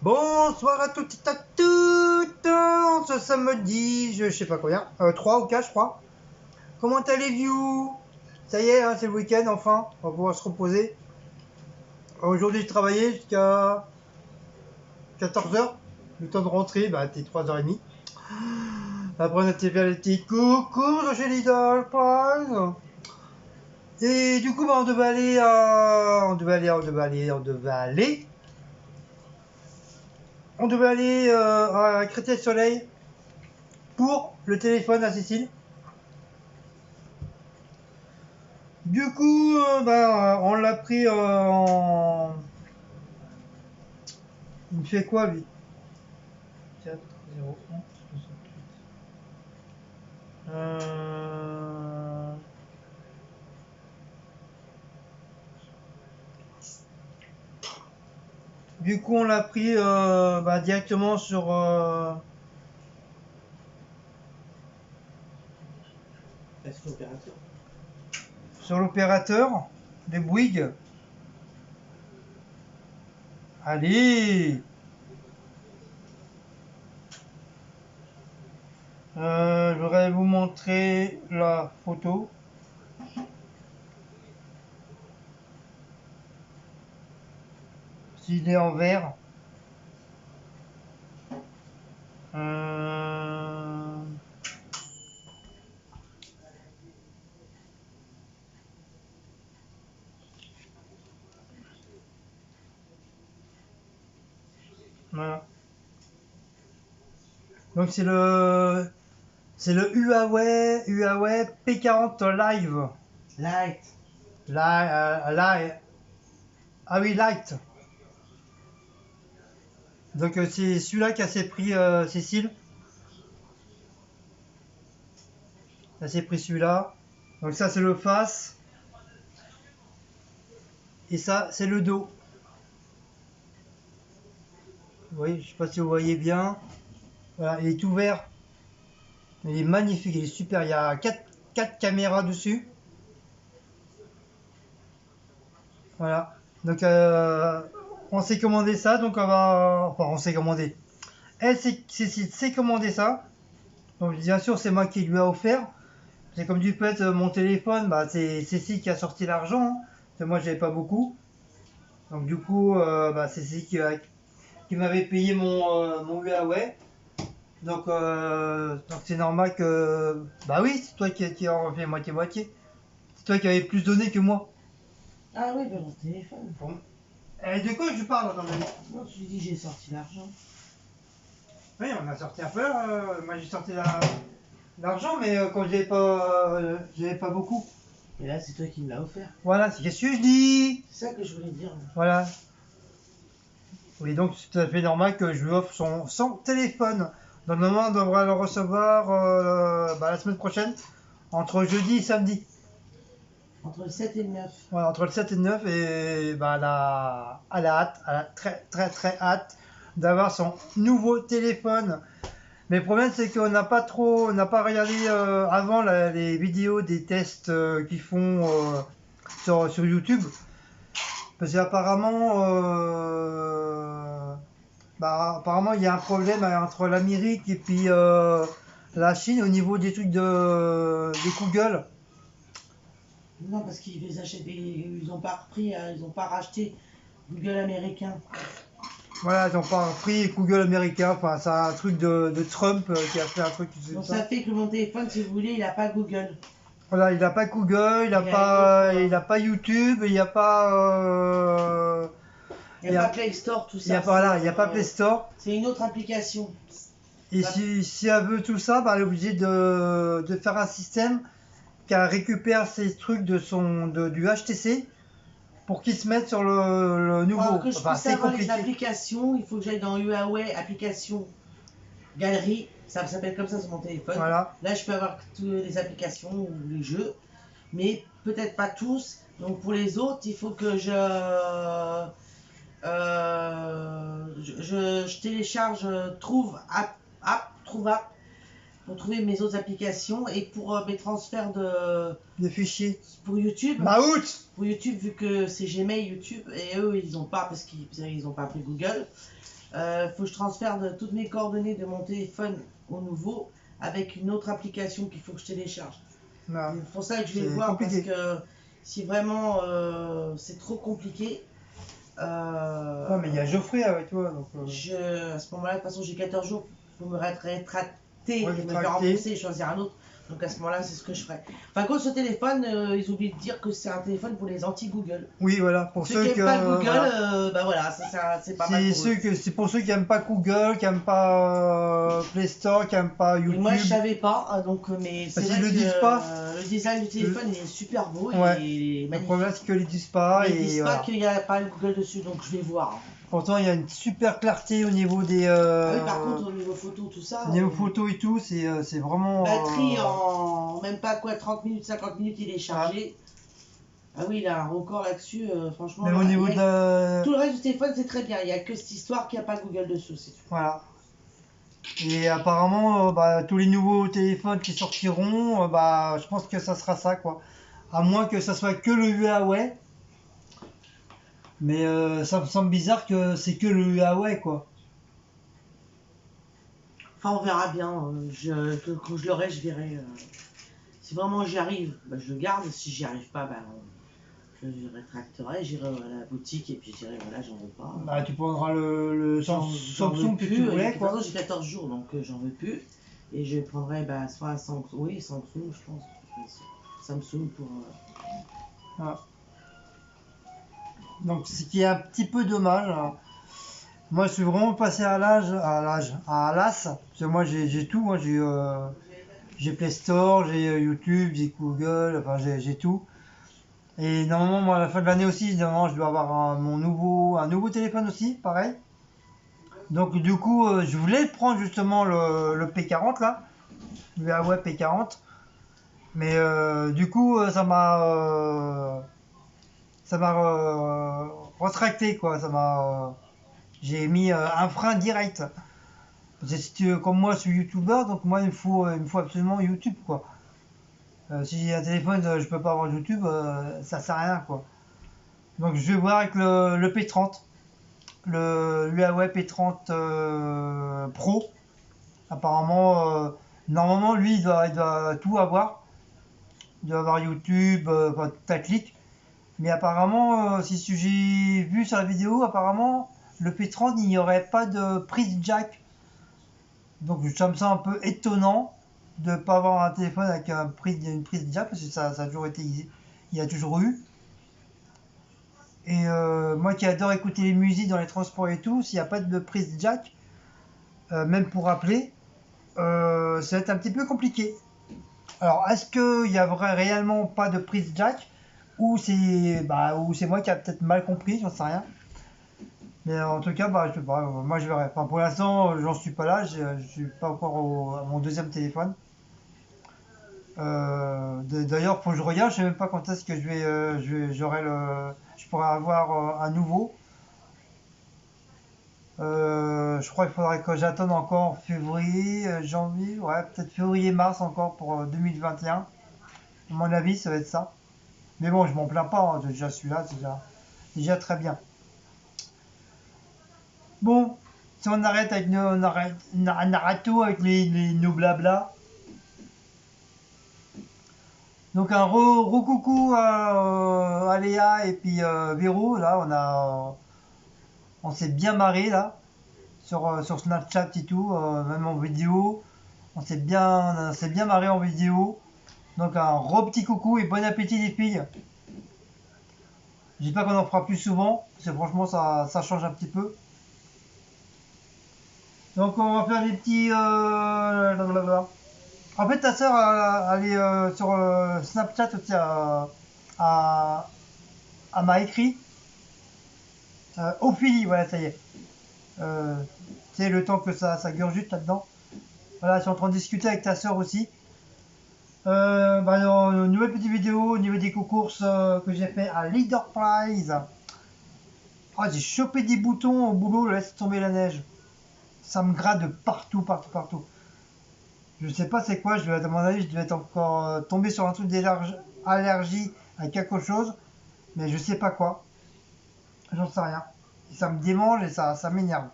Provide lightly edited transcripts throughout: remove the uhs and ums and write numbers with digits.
Bonsoir à toutes et à toutes, ce samedi, je sais pas combien, 3 ou 4 je crois. Comment allez-vous? Ça y est, hein, c'est le week-end enfin, on va pouvoir se reposer. Aujourd'hui je travaillais jusqu'à 14h, le temps de rentrer, bah t'es 3h30. Après on a été faire les petits coucou chez Lidl, Price. Et du coup bah, on devait aller à Créteil-Soleil pour le téléphone à Cécile. Du coup, on l'a pris en... Il me fait quoi, lui? 4, 0, 1, 68. Du coup, on l'a pris directement sur l'opérateur de Bouygues. Allez! Je voudrais vous montrer la photo. S'il est en vert. Voilà. Donc c'est le Huawei P40 Live. Light. Ah oui, Light. Donc c'est celui-là qui s'est pris Cécile. Elle s'est pris celui-là. Donc ça c'est le face. Et ça c'est le dos. Oui, je sais pas si vous voyez bien. Voilà, il est tout vert. Il est magnifique, il est super. Il y a 4 caméras dessus. Voilà. Donc on s'est commandé ça. Donc on s'est commandé. Cécile s'est commandé ça. Donc bien sûr c'est moi qui lui a offert. C'est comme du fait mon téléphone, bah, c'est Cécile qui a sorti l'argent. Hein. Parce que moi j'avais pas beaucoup. Donc du coup c'est Cécile qui m'avait payé mon Huawei. Donc c'est normal que... Bah oui, c'est toi qui en fait moitié-moitié. C'est toi qui avais plus donné que moi. Ah oui, ben mon téléphone. Bon. De quoi je parle dans Non, tu dis j'ai sorti l'argent. Oui, on a sorti un peu. Moi j'ai sorti l'argent, mais quand j'avais pas beaucoup. Et là, c'est toi qui me l'as offert. Voilà, c'est ce que je dis. C'est ça que je voulais dire. Voilà. Oui, donc c'est tout à fait normal que je lui offre son téléphone. Normalement, on devrait le recevoir la semaine prochaine, entre jeudi et samedi. Entre le 7 et le 9. Voilà, entre le 7 et le 9, et elle a hâte, elle a très très très hâte d'avoir son nouveau téléphone. Mais le problème, c'est qu'on n'a pas regardé avant les vidéos des tests qu'ils font sur YouTube. Parce qu'apparemment, apparemment, il y a un problème entre l'Amérique et puis la Chine au niveau des trucs des Google. Non, parce qu'ils les achètent, ils n'ont pas repris, ils n'ont pas racheté Google américain. Voilà, ils n'ont pas pris Google américain. Enfin, c'est un truc de Trump qui a fait un truc. Donc ça fait que mon téléphone, si vous voulez, il n'a pas Google. Voilà, il n'a pas Google, il n'a pas YouTube, il n'y a pas. Il n'y a pas Play Store, tout ça. Il y a pas Play Store. C'est une autre application. Et si elle veut tout ça, elle est obligée de faire un système qui récupère ces trucs du HTC pour qu'ils se mettent sur le nouveau. Alors que je puisse C'est avoir les compliqué. applications, il faut que j'aille dans Huawei application galerie, ça s'appelle comme ça sur mon téléphone. Voilà. Là, je peux avoir toutes les applications ou les jeux, mais peut-être pas tous. Donc pour les autres, il faut que je télécharge trouve app pour trouver mes autres applications et pour mes transferts de fichiers. Pour YouTube. Maout. Pour YouTube, vu que c'est Gmail, YouTube, et eux, ils n'ont pas, parce qu'ils n'ont pas pris Google. Faut que je transfère toutes mes coordonnées de mon téléphone au nouveau avec une autre application qu'il faut que je télécharge. C'est pour ça que je vais voir, compliqué. Parce que si vraiment c'est trop compliqué. Non, mais il y a Geoffrey avec toi. Donc, à ce moment-là, de toute façon, j'ai 14 jours pour me rétracter, me faire rembourser et choisir un autre. Donc à ce moment-là, c'est ce que je ferai. Enfin, contre ce téléphone, ils oublient de dire que c'est un téléphone pour les anti-Google. Oui, voilà. Pour ceux qui n'aiment pas Google, bah voilà, c'est pas mal. C'est pour ceux qui n'aiment pas Google, qui n'aiment pas Play Store, qui n'aiment pas YouTube. Et moi, je savais pas, donc mais c'est vrai le que disent pas. Le design du téléphone il est super beau, ouais. il est magnifique. Le problème, c'est qu'ils ne le disent pas. Ils ne disent pas qu'il n'y a pas le Google dessus, donc je vais voir. Pourtant, il y a une super clarté au niveau des. Ah oui, par contre, au niveau photo, tout ça. Au niveau photo et tout, c'est vraiment. Batterie en même pas quoi, 30 minutes, 50 minutes, il est chargé. Ah oui, il a un record là-dessus, franchement. Mais au niveau de. Tout le reste du téléphone, c'est très bien. Il n'y a que cette histoire qu'il n'y a pas Google dessus. Voilà. Et apparemment, tous les nouveaux téléphones qui sortiront, je pense que ça sera ça, quoi. À moins que ça soit que le Huawei. Mais ça me semble bizarre que c'est que le Huawei, quoi. Enfin, on verra bien. Quand je l'aurai, je verrai. Si vraiment j'y arrive, je le garde. Si j'y arrive pas, je rétracterai. J'irai à la boutique et puis je dirai, voilà, j'en veux pas. Tu prendras le Samsung que tu voulais, quoi. J'ai 14 jours, donc j'en veux plus. Et je prendrai soit Samsung, oui, Samsung, je pense. Samsung pour... Ah. Donc, ce qui est un petit peu dommage. Moi, je suis vraiment passé à l'as. Parce que moi, j'ai tout. Moi, j'ai Play Store, j'ai YouTube, j'ai Google, enfin, j'ai tout. Et normalement, moi, à la fin de l'année aussi, normalement, je dois avoir un nouveau téléphone aussi, pareil. Donc, du coup, je voulais prendre justement le P40 là, le Huawei P40. Mais du coup, ça m'a retracté, quoi. J'ai mis un frein direct. Comme moi, je suis youtubeur, donc moi, il me faut absolument YouTube, quoi. Si j'ai un téléphone, je peux pas avoir YouTube, ça sert à rien, quoi. Donc je vais voir avec le P30, le Huawei P30 Pro. Apparemment, normalement, lui, il doit tout avoir. Il doit avoir YouTube, ta clic. Mais apparemment, si j'ai vu sur la vidéo, apparemment, le P30, il n'y aurait pas de prise jack. Donc ça me semble un peu étonnant de ne pas avoir un téléphone avec une prise jack, parce que ça a toujours été, il y a toujours eu. Et moi qui adore écouter les musiques dans les transports et tout, s'il n'y a pas de prise jack, même pour appeler, ça va être un petit peu compliqué. Alors, est-ce qu'il n'y a réellement pas de prise jack, ou c'est moi qui a peut-être mal compris, j'en sais rien. Mais en tout cas, moi je verrai. Enfin, pour l'instant, j'en suis pas là, je suis pas encore à mon deuxième téléphone. D'ailleurs, faut que je regarde, je sais même pas quand est-ce que je pourrais avoir un nouveau. Je crois qu'il faudrait que j'attende encore février, janvier, ouais, peut-être février-mars encore pour 2021. À mon avis, ça va être ça. Mais bon, je m'en plains pas, hein, déjà celui-là, c'est déjà très bien. Bon, si on arrête avec Naruto, avec nos blabla. Donc un coucou à Léa et puis Véro, là on s'est bien marré là, sur Snapchat et tout, même en vidéo. On s'est bien marré en vidéo. Donc un petit coucou et bon appétit les filles. J'espère qu'on en fera plus souvent, parce que franchement ça change un petit peu. Donc on va faire des petits... En fait ta soeur elle est sur Snapchat aussi, m'a écrit. Ophélie, voilà, ça y est. C'est le temps que ça gurgite là-dedans. Voilà, je suis en train de discuter avec ta soeur aussi. Dans une nouvelle petite vidéo au niveau des concours que j'ai fait à Leader Prize. Ah, j'ai chopé des boutons au boulot, laisse tomber la neige. Ça me gratte de partout. Je sais pas c'est quoi, à mon avis, je devais être encore tombé sur un truc d'allergie à quelque chose, mais je sais pas quoi. J'en sais rien. Et ça me démange et ça m'énerve.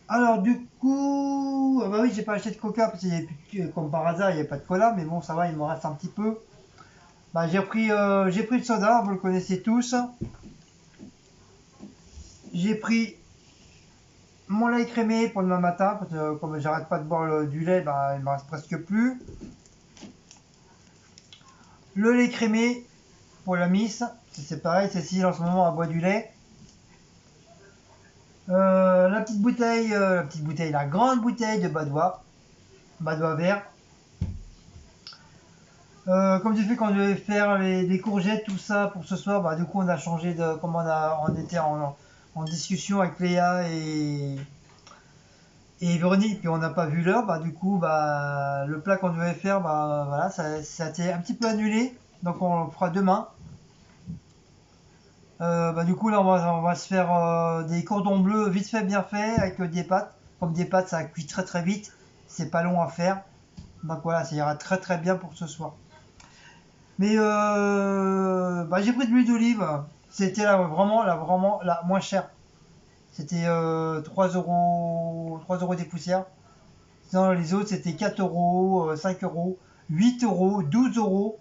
Alors du coup, ah bah oui, j'ai pas acheté de coca parce qu'il y avait plus comme par hasard, il n'y avait pas de cola, mais bon, ça va, il me reste un petit peu. Bah, j'ai pris le soda, vous le connaissez tous. J'ai pris mon lait crémé pour demain matin, parce que comme j'arrête pas de boire du lait, bah, il me reste presque plus. Le lait crémé pour la miss, c'est pareil, Cécile en ce moment elle boit du lait. La grande bouteille de Badois vert. Comme j'ai fait quand je devais faire des courgettes, tout ça pour ce soir, bah du coup on a changé de, comme on était en discussion avec Léa et Véronique, puis on n'a pas vu l'heure, bah du coup bah le plat qu'on devait faire, bah voilà, ça a été un petit peu annulé, donc on le fera demain. Bah du coup là on va se faire des cordons bleus vite fait bien fait avec des pâtes. Comme des pâtes ça cuit très très vite, c'est pas long à faire. Donc voilà, ça ira très très bien pour ce soir. Mais bah, j'ai pris de l'huile d'olive. C'était vraiment la moins chère. C'était 3 euros des poussières. Sinon les autres c'était 4 euros, 5 euros, 8 euros, 12 euros.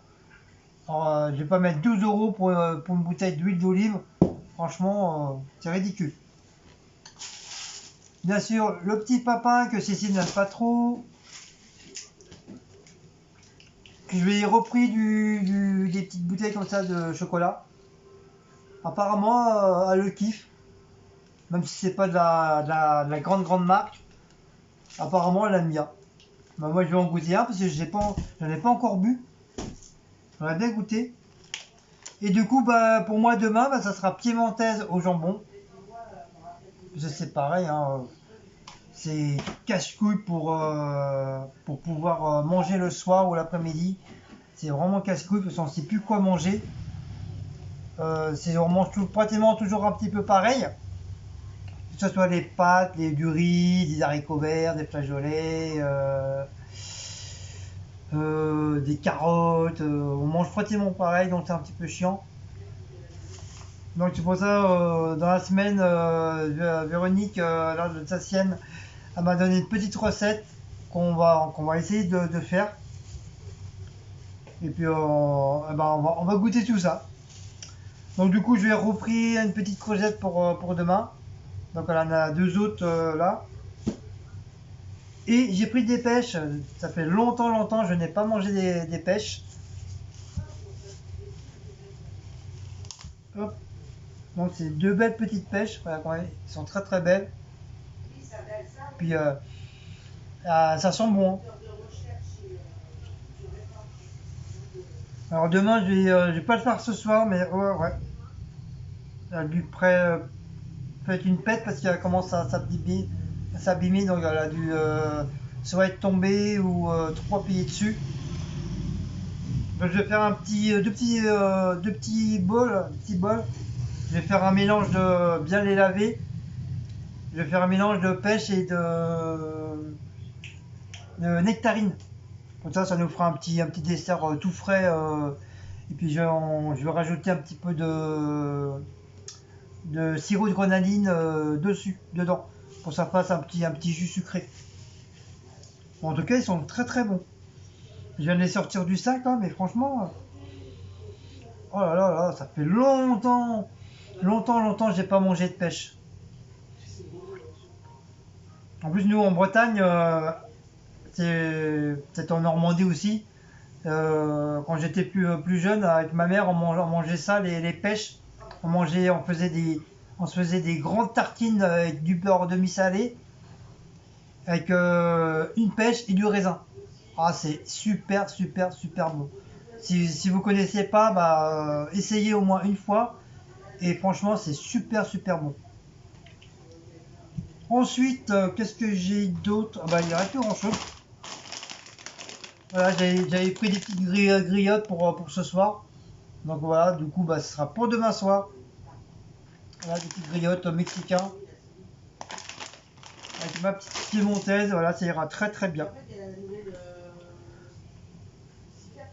Alors, je vais pas mettre 12 euros pour une bouteille d'huile d'olive. Franchement, c'est ridicule. Bien sûr, le petit papin que Cécile n'aime pas trop. Je lui ai repris des petites bouteilles comme ça de chocolat. Apparemment, elle le kiffe. Même si c'est pas de la grande marque. Apparemment, elle aime bien. Bah, moi, je vais en goûter un parce que j'en ai pas encore bu. J'aurais bien goûté. Et du coup, bah, pour moi, demain, bah, ça sera piémontaise au jambon. C'est pareil, hein, c'est casse-couille pour pouvoir manger le soir ou l'après-midi. C'est vraiment casse-couille parce qu'on ne sait plus quoi manger. On mange pratiquement toujours un petit peu pareil. Que ce soit les pâtes, du riz, des haricots verts, des flageolets, des carottes. On mange pratiquement pareil, donc c'est un petit peu chiant. Donc c'est pour ça, dans la semaine, Véronique, là, de sa sienne, elle m'a donné une petite recette qu'on va essayer de faire. Et puis eh ben, on va goûter tout ça. Donc du coup je vais repris une petite courgette pour demain. Donc elle en a deux autres là. Et j'ai pris des pêches. Ça fait longtemps je n'ai pas mangé des pêches. Hop. Donc c'est deux belles petites pêches. Voilà, elles sont très très belles. Puis ça sent bon. Alors demain je vais pas le faire ce soir, mais ouais. Elle lui fait une pète parce qu'elle commence à s'abîmer, donc elle a dû soit être tombée ou trop appuyer dessus. Donc je vais faire deux petits bols. Je vais faire un mélange de bien les laver. Je vais faire un mélange de pêche et de nectarine. Comme ça nous fera un petit dessert tout frais. Et puis je vais rajouter un petit peu de sirop de grenadine dedans, pour que ça fasse un petit jus sucré. Bon, en tout cas, ils sont très très bons. Je viens de les sortir du sac là, mais franchement, oh là là là, ça fait longtemps que j'ai pas mangé de pêche. En plus, nous en Bretagne, c'est en Normandie aussi. Quand j'étais plus jeune, avec ma mère, on mangeait ça, les pêches. On se faisait des grandes tartines avec du beurre demi-salé, avec une pêche et du raisin. Ah, c'est super bon. Si vous connaissez pas, bah, essayez au moins une fois. Et franchement, c'est super bon. Ensuite, qu'est-ce que j'ai d'autre? Ah bah, il n'y a plus grand chose. Voilà, j'avais pris des petites griottes pour ce soir. Donc voilà, du coup, bah, ce sera pour demain soir. Voilà, des petites griottes mexicains. Avec ma petite piémontaise, voilà, ça ira très très bien.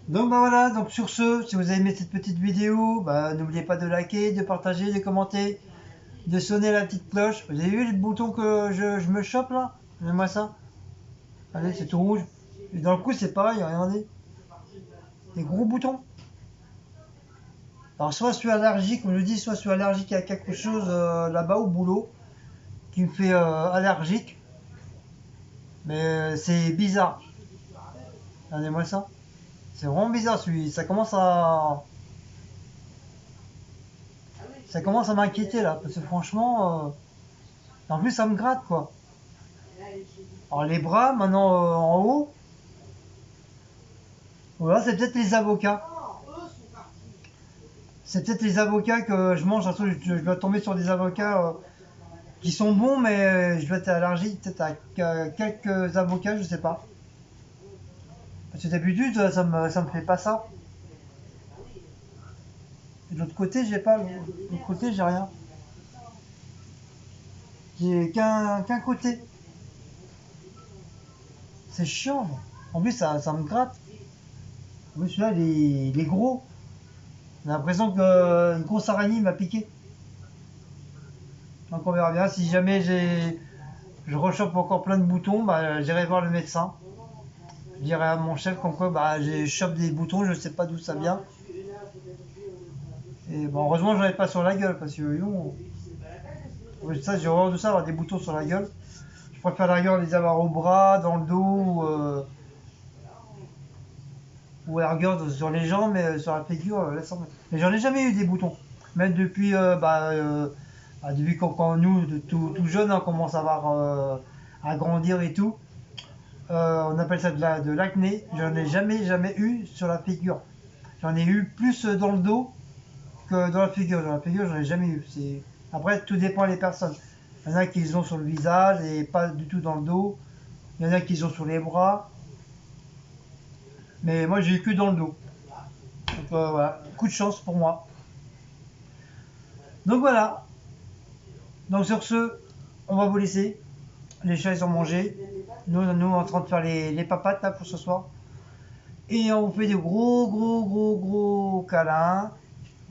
Donc bah voilà, donc sur ce, si vous avez aimé cette petite vidéo, bah, n'oubliez pas de liker, de partager, de commenter, de sonner la petite cloche. Vous avez vu le bouton que je me chope là? Regardez-moi ça. Allez, c'est tout rouge. Et dans le cou, c'est pareil, regardez. Des gros boutons. Alors soit je suis allergique, comme je dis, soit je suis allergique à quelque chose là-bas au boulot qui me fait allergique. Mais c'est bizarre. Regardez-moi ça. C'est vraiment bizarre celui. Ça commence à m'inquiéter là. Parce que franchement, en plus ça me gratte quoi. Alors les bras, maintenant en haut. Voilà, c'est peut-être les avocats. C'est peut-être les avocats que je mange. Je dois tomber sur des avocats qui sont bons, mais je dois être allergique peut-être à quelques avocats, je sais pas. Parce que d'habitude, ça me fait pas ça. Et de l'autre côté, j'ai pas. De l'autre côté, j'ai rien. J'ai qu'un côté. C'est chiant. En plus, ça me gratte. En plus, celui-là, il est gros. J'ai l'impression qu'une grosse araignée m'a piqué. Donc on verra bien. Si jamais je rechoppe encore plein de boutons, bah, j'irai voir le médecin. Je dirai à mon chef comme quoi bah, j'ai chope des boutons, je sais pas d'où ça vient. Et bon, heureusement j'en ai pas sur la gueule parce que ça j'ai horreur de ça, avoir des boutons sur la gueule. Je préfère d'ailleurs les avoir au bras, dans le dos ou à la rigueur sur les jambes, mais sur la figure, laisse tomber. Mais j'en ai jamais eu des boutons. Même depuis depuis quand nous, tout jeune, on commence à avoir à grandir et tout. On appelle ça de l'acné. J'en ai jamais eu sur la figure. J'en ai eu plus dans le dos que dans la figure. Dans la figure, j'en ai jamais eu. Après, tout dépend des personnes. Il y en a qui les ont sur le visage et pas du tout dans le dos. Il y en a qui les ont sur les bras. Mais moi, j'ai eu que dans le dos. Donc voilà, coup de chance pour moi. Donc voilà. Donc sur ce, on va vous laisser. Les chats, ils ont mangé. Nous, on est en train de faire les papates là pour ce soir. Et on vous fait des gros câlins.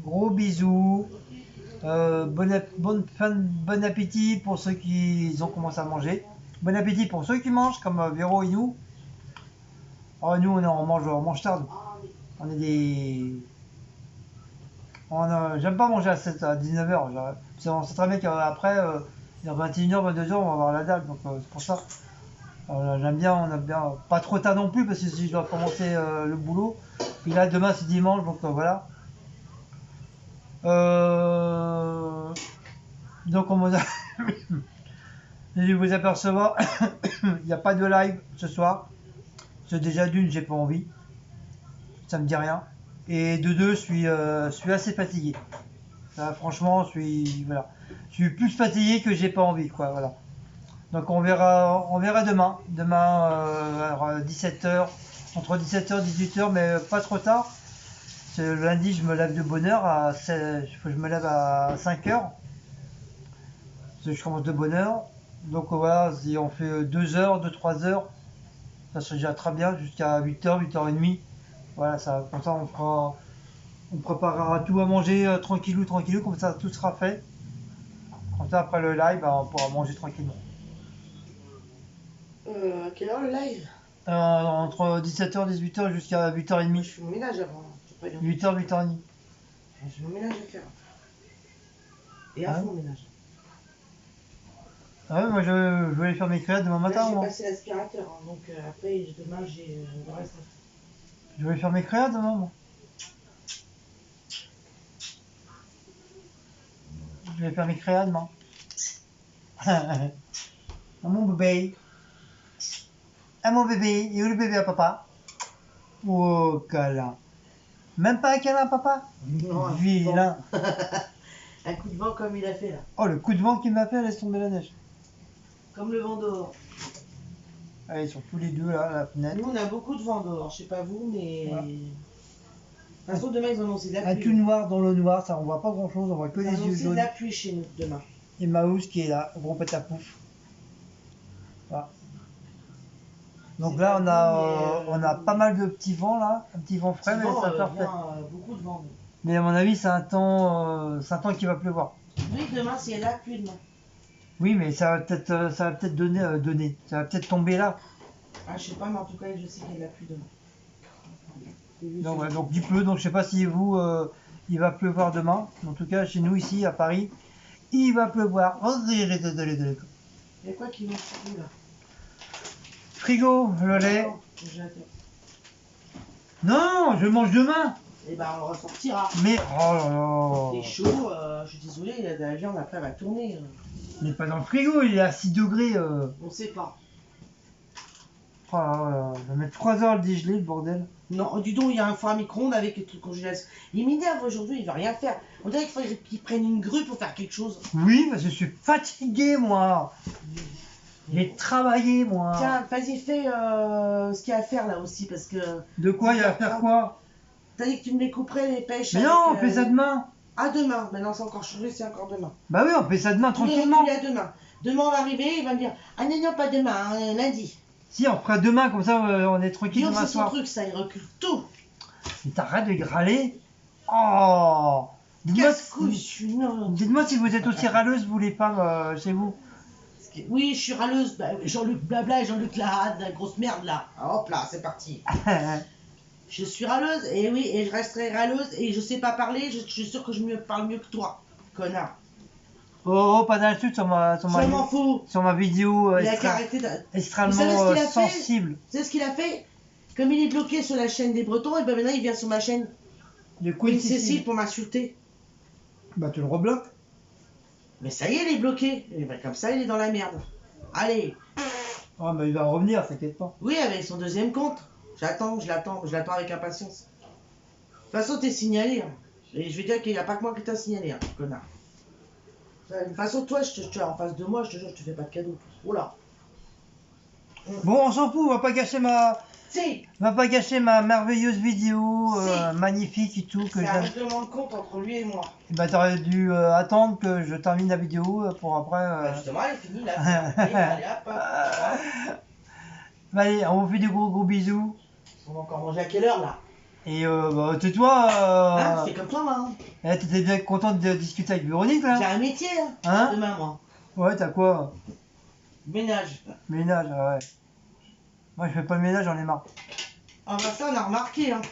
Gros bisous. Bon appétit pour ceux qui ont commencé à manger. Bon appétit pour ceux qui mangent, comme Véro et nous. Oh, nous, on mange tard. On est des... J'aime pas manger à 19h. On sait très bien qu'après, vers 21h, 22h, on va avoir la dalle. Donc c'est pour ça. J'aime bien, on a bien. Pas trop tard non plus, parce que si je dois commencer le boulot. Puis là, demain, c'est dimanche, donc voilà. Donc on vous a... J'ai dû vous apercevoir, il n'y a pas de live ce soir. C'est déjà d'une, j'ai pas envie. Ça me dit rien. Et de deux, je suis assez fatigué. Franchement, je suis plus fatigué que j'ai pas envie, quoi. Voilà. Donc on verra demain. Demain à 17h, entre 17h et 18h, mais pas trop tard. Le lundi, je me lève de bonne heure, je me lève à 5h. Je commence de bonne heure. Donc voilà, si on fait 2 heures, 2-3 heures, ça serait déjà très bien, jusqu'à 8h, 8h30. Voilà, comme ça on préparera tout à manger tranquillou, comme ça tout sera fait. Comme ça après le live, on pourra manger tranquillement. À quelle heure le live? Entre 17h, 18h jusqu'à 8h30. Je fais mon ménage avant. 8h, 8h30. J'ai mon ménage à faire. Et à fond mon ménage. Ah ouais, moi je vais aller faire mes créas demain matin. J'ai passé l'aspirateur, hein, donc après demain j'ai le reste. Je vais aller faire mes créas demain, moi. Je vais faire mes créas demain. Ah, mon bébé. Ah mon bébé. Et où le bébé à papa? Oh, câlin. Même pas un câlin, papa? Non, vilain. Un coup de vent comme il a fait là. Oh, le coup de vent qu'il m'a fait, laisse tomber la neige. Comme le vent dehors. Ah, ils sont tous les deux là, à la fenêtre. Nous, on a beaucoup de vent dehors. Je sais pas vous, mais. Voilà. De toute façon, demain, ils ont annoncé de la pluie. Un tout noir dans le noir, ça on voit pas grand chose, on voit que les yeux Ils ont annoncé de jaunes. la pluie chez nous demain. Et Maous qui est là, gros pétapouf. Voilà. Donc C'est là, pas on bon, a pas mal de petits vents là, un petit vent frais, mais ça fait refait. beaucoup de vent. Mais à mon avis, c'est un temps qu'il va pleuvoir. Oui, demain, si elle a pluie demain. Oui, mais ça va peut-être donner. Ça va peut-être tomber là. Ah, je sais pas, mais en tout cas, je sais qu'il y a plus demain. Donc, ouais, donc il pleut. Donc je sais pas si vous, il va pleuvoir demain. En tout cas, chez nous ici à Paris, il va pleuvoir. Il y a quoi qui vont surtout là? Frigo, le lait. Non, j'ai hâte. Non, je mange demain. Et ben, on ressortira. Mais oh là C'est là. chaud, je suis désolée, la viande après va tourner. Il n'est pas dans le frigo, il est à 6 degrés. On sait pas. Oh là là, je vais mettre 3 heures à le dégeler, le bordel. Non, dis donc, il y a un four à micro-ondes avec les trucs congélation. Il m'énerve aujourd'hui, il va rien faire. On dirait qu'il faudrait qu'il prenne une grue pour faire quelque chose. Oui, parce que je suis fatigué, moi. J'ai travaillé, moi. Tiens, vas-y, fais ce qu'il y a à faire là aussi, parce que. De quoi il va faire quoi? T'as dit que tu me les couperais les pêches. Mais avec, non, on fait ça demain. Ah, demain. Maintenant, c'est encore changé, c'est encore demain. Bah oui, on fait ça demain Je vais tranquillement. reculer à demain. Demain, on va arriver, il va me dire ah non, non, pas demain, hein, lundi. Si, on fera demain, comme ça on est tranquille Guillaume, demain c'est son soir. truc, ça, il recule tout. Mais t'arrêtes de râler. Oh, dites-moi Casse-couille, je suis non. dites-moi si vous êtes aussi râleuse, vous les femmes, chez vous. Oui, je suis râleuse. Bah, Jean-Luc Blabla et Jean-Luc Lahade, la grosse merde là. Ah, hop là, c'est parti. Je suis râleuse, et oui, et je resterai râleuse, et je sais pas parler, je suis sûre que je parle mieux que toi, connard. Oh, pas d'insultes sur Ça m'en fout. sur ma vidéo Il a qu'à arrêter de... extrêmement Vous savez ce qu'il a fait sensible. Vous savez ce qu'il a fait? Comme il est bloqué sur la chaîne des Bretons, et ben maintenant il vient sur ma chaîne De Queen Cécile pour m'insulter. Bah tu le rebloques. Mais ça y est, il est bloqué. Et ben comme ça, il est dans la merde. Allez. Oh, mais il va revenir, t'inquiète pas. Oui, avec son deuxième compte. J'attends, je l'attends avec impatience. De toute façon, t'es signalé. Hein. Et je vais dire qu'il n'y a pas que moi qui t'a signalé, hein, connard. De toute façon, toi, tu es en face de moi, je te jure, je te fais pas de cadeau. Oh là. Bon, on s'en fout, on va pas gâcher Si. ma merveilleuse vidéo Si. magnifique et tout que C'est un j'aime. règlement de compte entre lui et moi. Bah t'aurais dû attendre que je termine la vidéo pour après. Bah, justement, elle est finie là. Allez, hop, hop. Bah, allez, on vous fait des gros bisous. On va encore manger à quelle heure là? Et bah tais-toi. Hein, c'est comme toi, moi. Hein. T'étais bien contente de discuter avec Véronique J'ai là? un métier hein, Hein? demain, moi. Ouais, t'as quoi? Ménage. Ménage, ouais. Moi je fais pas le ménage, j'en ai marre. Ah bah ça, on a remarqué. Hein.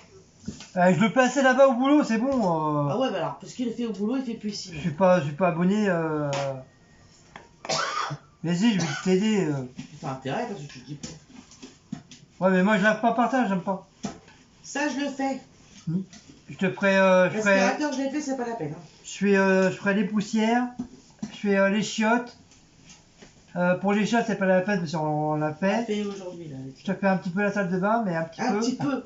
Je le plaçais là-bas au boulot, c'est bon. Ah ouais, bah alors, parce qu'il le fait au boulot, il fait plus ici. Je suis pas abonné. Vas-y, je vais t'aider. T'as intérêt parce que tu te dis pas. Ouais, mais moi je lave pas par terre, j'aime pas. Ça, je le fais. Je te ferai. L'aspirateur, je l'ai fait, c'est pas la peine. Hein. Je ferai les poussières, je fais les chiottes. Pour les chiottes, c'est pas la peine parce qu'on l'a On l'a fait. fait aujourd'hui. Là. Je te fais un petit peu la salle de bain, mais un petit Un peu. petit peu.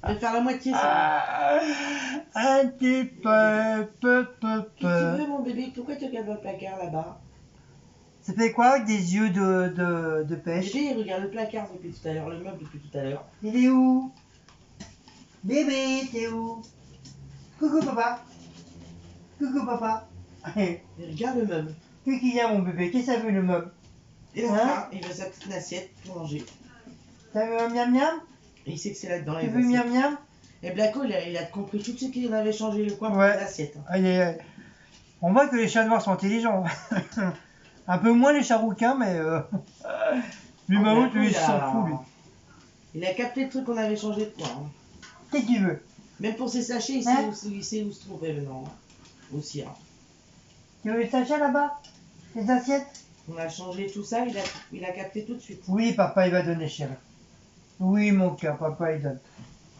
Je vais faire la moitié, ça. Un petit peu, Qu'est-ce que tu veux, mon bébé? Pourquoi tu regardes le placard là-bas? Ça fait quoi avec des yeux de pêche? Bébé, il regarde le placard depuis tout à l'heure, le meuble depuis tout à l'heure. Il est où? Bébé, t'es où? Coucou papa. Coucou papa. Il regarde le meuble. Qu'est-ce qu'il y a mon bébé? Qu'est-ce que ça veut le meuble? Et Hein? là, il veut sa petite assiette pour manger. T'as vu un miam miam? Et il sait que c'est là-dedans. Tu les veux assiettes. miam miam? Et Blacko, il a compris tout de suite qu'il avait changé le coin pour Ouais. les assiettes. Ah, on voit que les chats noirs sont intelligents. Un peu moins les chats rouquins, mais lui, Mahout, lui, il s'en fout, lui. Il a capté le truc qu'on avait changé de coin. Hein. Qu'est-ce qu'il veut? Même pour ses sachets, il Hein? sait où se trouver maintenant. Hein. Aussi. Hein. Tu veux les sachets là-bas? Les assiettes? On a changé tout ça, il a capté tout de suite. Oui, papa, il va donner, chérie. Oui, mon cœur, papa, il donne.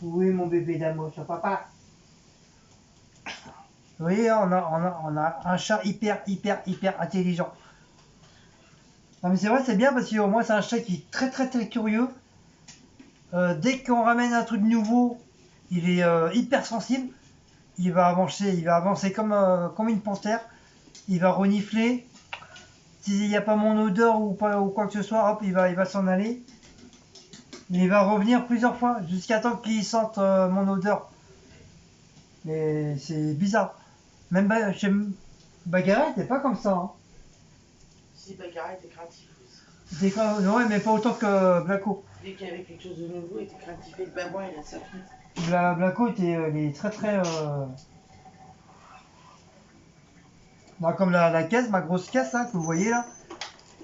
Oui, mon bébé d'amour, sur papa. Vous voyez, on a un chat hyper intelligent. Non, mais c'est vrai, c'est bien parce qu'au moins, c'est un chat qui est très curieux. Dès qu'on ramène un truc nouveau, il est hyper sensible. Il va avancer comme une panthère. Il va renifler. S'il n'y a pas mon odeur ou quoi que ce soit, hop, il va s'en aller. Mais il va revenir plusieurs fois jusqu'à temps qu'il sente mon odeur. Mais c'est bizarre. Même chez Bagarre, il n'était pas comme ça. Hein. Si Bagarre était créatif. Non, mais pas autant que Blanco. Dès qu'il y avait quelque chose de nouveau, il était craintif. Et le babouin, il a sa fenêtre. Blanco il est très très. Bah, comme la caisse, ma grosse caisse hein, que vous voyez là.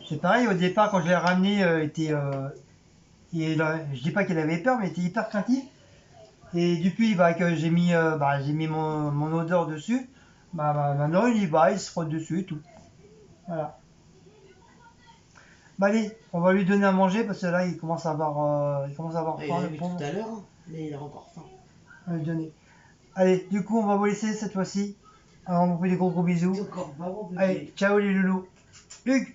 C'est pareil, au départ, quand je l'ai ramené, je dis pas qu'il avait peur, mais il était hyper craintif. Et depuis bah, que j'ai mis mon odeur dessus, maintenant il se frotte dessus et tout. Voilà. Bah allez, on va lui donner à manger parce que là il commence à avoir Il faim a le vu pauvre. tout à l'heure, hein, mais il a encore faim. On va lui donner. Allez, du coup on va vous laisser cette fois-ci. Alors, on vous fait des gros bisous. C'est encore pas bon, bébé. Allez, ciao les loulous. Hugues